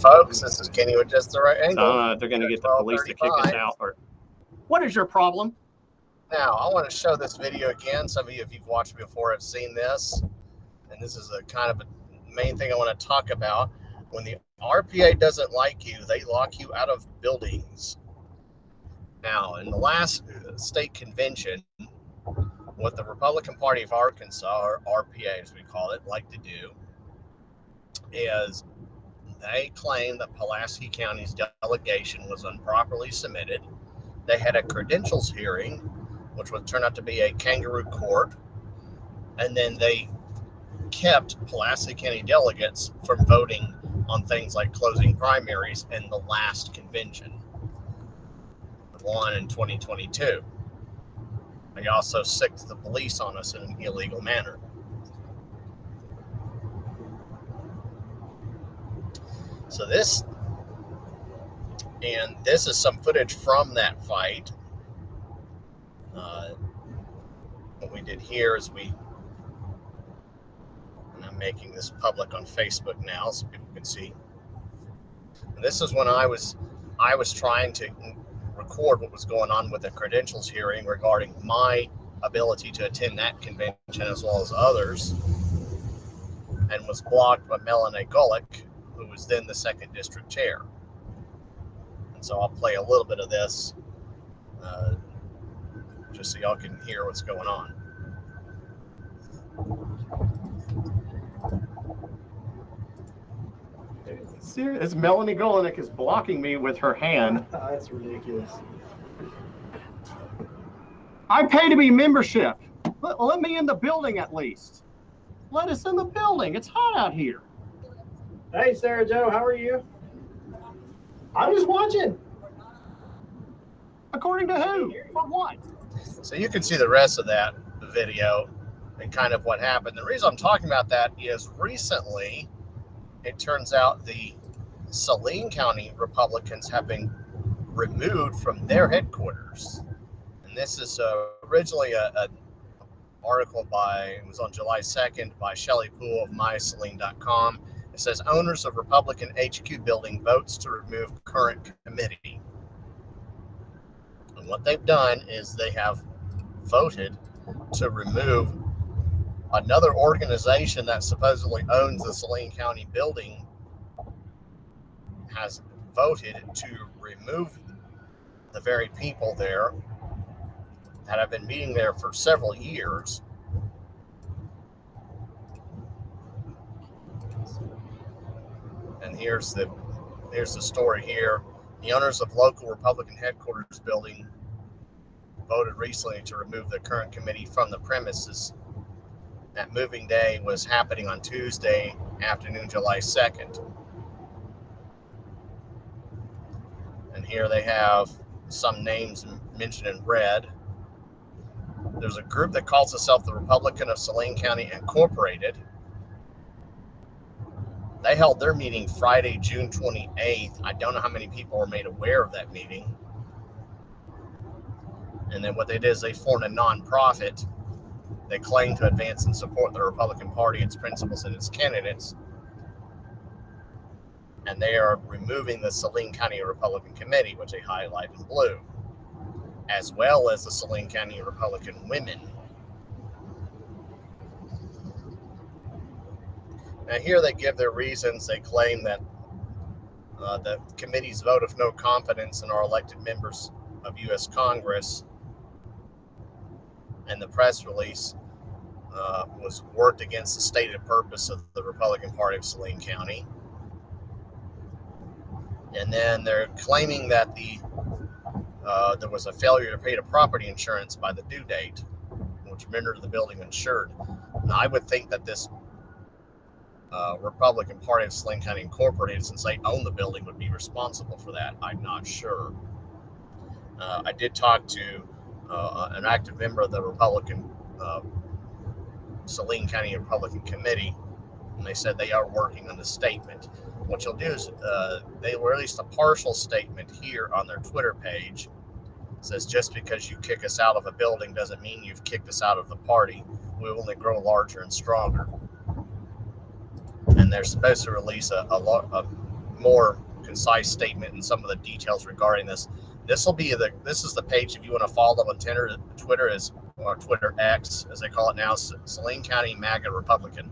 folks. This is Kenny with Just the Right Angle. So I don't know if they're going to get the police to kick us out or what is your problem? Now, I want to show this video again. Some of you, if you've watched before, have seen this. And this is a kind of a main thing I want to talk about. When the RPA doesn't like you, they lock you out of buildings. Now, in the last state convention, what the Republican Party of Arkansas, or RPA as we call it, like to do is they claim that Pulaski County's delegation was improperly submitted. They had a credentials hearing, which would turn out to be a kangaroo court, and then they kept Pulaski County delegates from voting on things like closing primaries in the last convention, the one in 2022. They also sicked the police on us in an illegal manner. So this is some footage from that fight. What we did here is and I'm making this public on Facebook now so people can see. And this is when I was trying to record what was going on with the credentials hearing regarding my ability to attend that convention as well as others, and was blocked by Melanie Gulick, who was then the 2nd District Chair. And so I'll play a little bit of this just so y'all can hear what's going on. Serious? Melanie Gulick is blocking me with her hand. That's ridiculous. I pay to be membership. Let me in the building at least. Let us in the building. It's hot out here. Hey, Sarah Joe, how are you? I'm just watching. According to who? For what? So you can see the rest of that video and kind of what happened. The reason I'm talking about that is recently, it turns out the Saline County Republicans have been removed from their headquarters. And this is originally an article it was on July 2nd by Shelley Poole of mysaline.com. It says, owners of Republican HQ building votes to remove current committee. And what they've done is they have voted to remove another organization that supposedly owns the Saline County building, has voted to remove the very people there that have been meeting there for several years. And here's the story here. The owners of local Republican headquarters building voted recently to remove the current committee from the premises. That moving day was happening on Tuesday afternoon, July 2nd. And here they have some names mentioned in red. There's a group that calls itself the Republican of Saline County Incorporated. They held their meeting Friday, June 28th. I don't know how many people were made aware of that meeting. And then what they did is they formed a nonprofit. They claim to advance and support the Republican Party, its principles, and its candidates. And they are removing the Saline County Republican Committee, which they highlight in blue, as well as the Saline County Republican Women. Now here they give their reasons. They claim that the committee's vote of no confidence in our elected members of U.S. Congress and the press release was worked against the stated purpose of the Republican Party of Saline County. And then they're claiming that there was a failure to pay the property insurance by the due date, which rendered the building insured. Now, I would think that this Republican Party of Saline County Incorporated, since they own the building, would be responsible for that. I'm not sure. I did talk to an active member of the Republican Saline County Republican Committee, and they said they are working on the statement. What you'll do is they released a partial statement here on their Twitter page. It says, just because you kick us out of a building doesn't mean you've kicked us out of the party. We will only grow larger and stronger. And they're supposed to release a more concise statement and some of the details regarding this. This is the page if you want to follow on Twitter is or Twitter X as they call it now, Saline County MAGA Republican,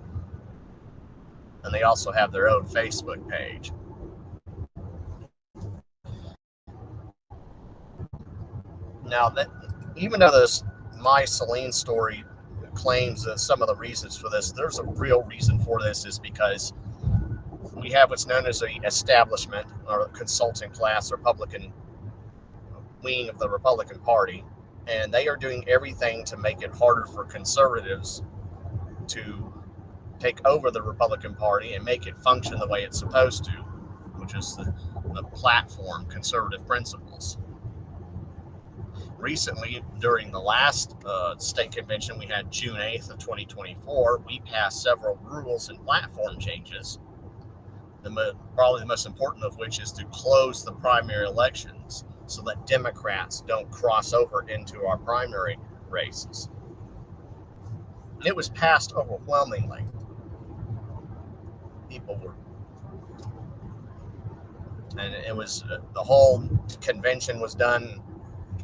and they also have their own Facebook page. Now that even though my Saline story claims that some of the reasons for this, there's a real reason for this is because we have what's known as the establishment or consulting class Republican wing of the Republican Party, and they are doing everything to make it harder for conservatives to take over the Republican Party and make it function the way it's supposed to, which is the platform conservative principles. Recently, during the last state convention we had June 8th of 2024, we passed several rules and platform changes. Probably the most important of which is to close the primary elections so that Democrats don't cross over into our primary races. It was passed overwhelmingly. And it was the whole convention was done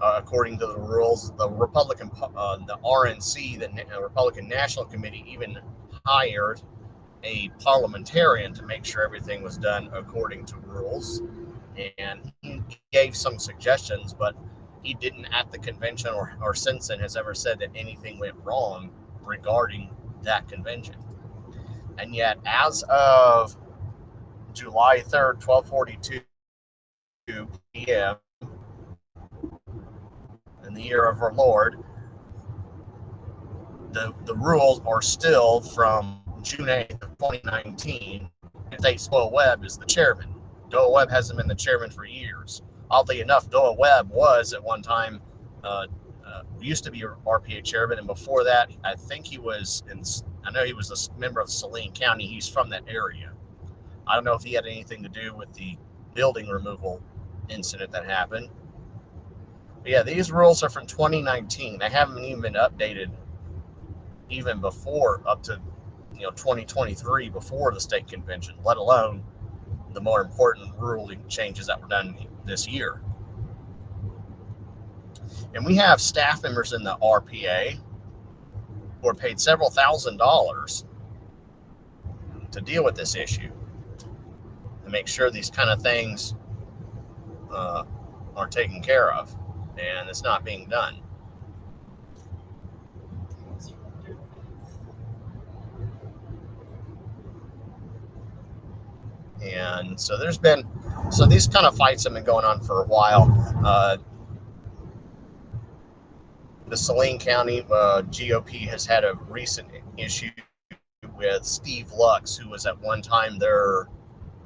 according to the rules. The Republican, the RNC, the Republican National Committee, even hired a parliamentarian to make sure everything was done according to rules. And he gave some suggestions, but he didn't at the convention or since then has ever said that anything went wrong regarding that convention. And yet, as of July 3rd, 12:42 p.m., in the year of our Lord, the rules are still from June 8th of 2019. States Doyle Webb is the chairman. Doyle Webb hasn't been the chairman for years. Oddly enough, Doyle Webb was at one time used to be a RPA chairman, and before that, I think he was I know he was a member of Saline County. He's from that area. I don't know if he had anything to do with the building removal incident that happened. But yeah, these rules are from 2019. They haven't even been updated even before up to 2023 before the state convention, let alone the more important ruling changes that were done this year. And we have staff members in the RPA who are paid several $1,000s to deal with this issue, to make sure these kind of things are taken care of, and it's not being done. And so these kind of fights have been going on for a while. The Saline County GOP has had a recent issue with Steve Lux, who was at one time their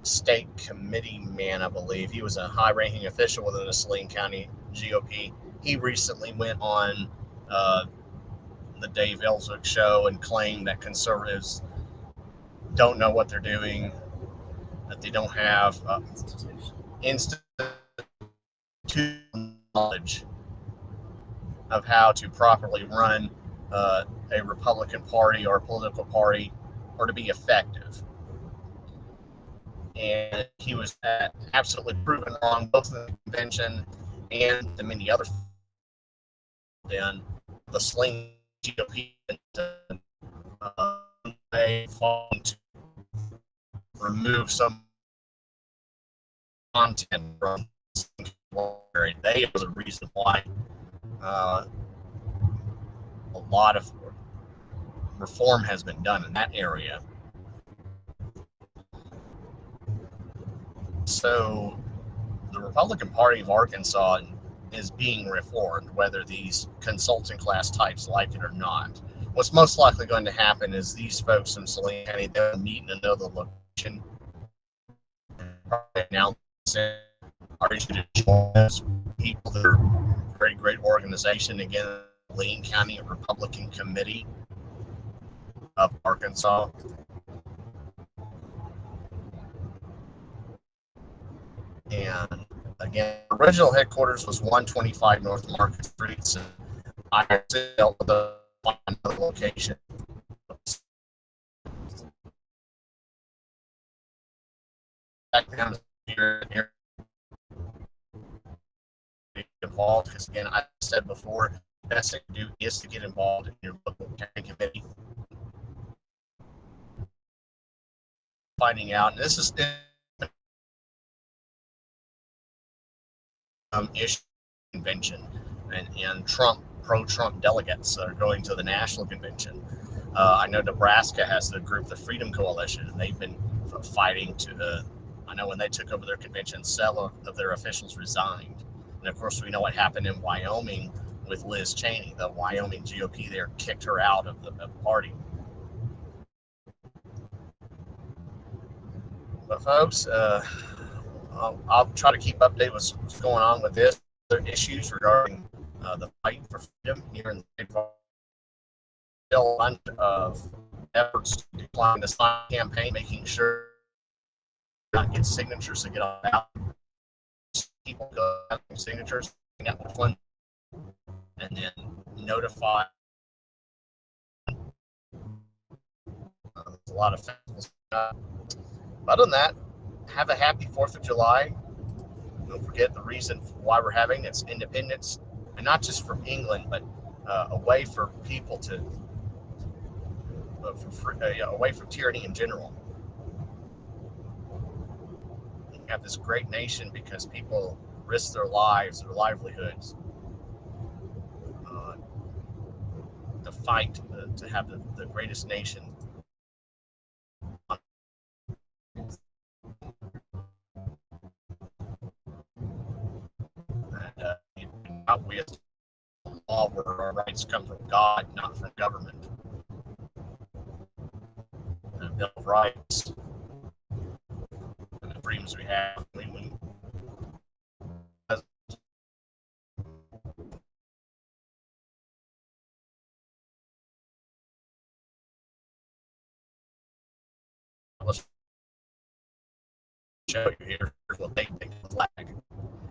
state committee man, I believe. He was a high-ranking official within the Saline County GOP. He recently went on the Dave Ellswick show and claimed that conservatives don't know what they're doing, that they don't have institutional knowledge of how to properly run a Republican Party or a political party, or to be effective. And he was absolutely proven wrong, both in the convention and the many other. Then the Saline GOP they fought to remove some content from they are the reason why a lot of reform has been done in that area. So the Republican Party of Arkansas is being reformed, whether these consulting class types like it or not. What's most likely going to happen is these folks in Saline County, they'll meet in another location. Now, are issued to join people that are a very great organization. Again, Saline County Republican Committee of Arkansas. And again, original headquarters was 125 North Market Street. So I dealt with another location. Back down here involved, because again, I said before, the best thing to do is to get involved in your local county committee. Finding out, and this is issue convention, and pro-Trump delegates that are going to the national convention. I know Nebraska has the group, the Freedom Coalition, and they've been fighting to. I know when they took over their convention, several of their officials resigned, and of course we know what happened in Wyoming with Liz Cheney. The Wyoming GOP there kicked her out of the party. But folks, I'll try to keep updated with what's going on with this. Other issues regarding the fight for freedom here in the state of still a bunch of efforts to decline the sign campaign, making sure not get signatures to get on out. People go out signatures, and then notify. There's a lot of festivals. Other than that, have a happy 4th of July. Don't forget the reason why we're having it's independence, and not just from England, but a way for people to away from tyranny in general. We have this great nation because people risk their lives, their livelihoods, to fight to have the greatest nation. We have law where our rights come from God, not from government. The Bill of Rights and the freedoms we have. Let's show you here what they think of the flag.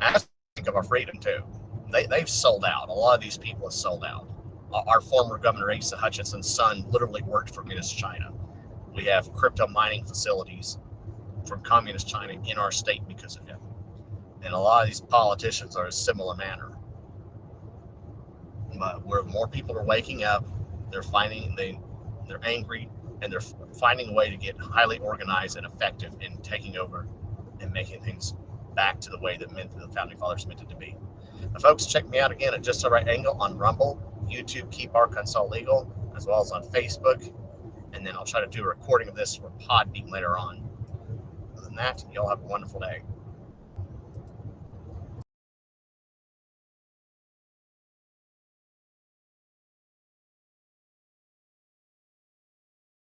I think of our freedom too. They've sold out. A lot of these people have sold out. Our former Governor Asa Hutchinson's son literally worked for Communist China. We have crypto mining facilities from Communist China in our state because of him. And a lot of these politicians are a similar manner. But where more people are waking up, they're angry, and they're finding a way to get highly organized and effective in taking over and making things back to the way that the Founding Fathers meant it to be. Now, folks, check me out again at Just the Right Angle on Rumble, YouTube, Keep Arkansas Legal, as well as on Facebook. And then I'll try to do a recording of this for Podbean later on. Other than that, y'all have a wonderful day.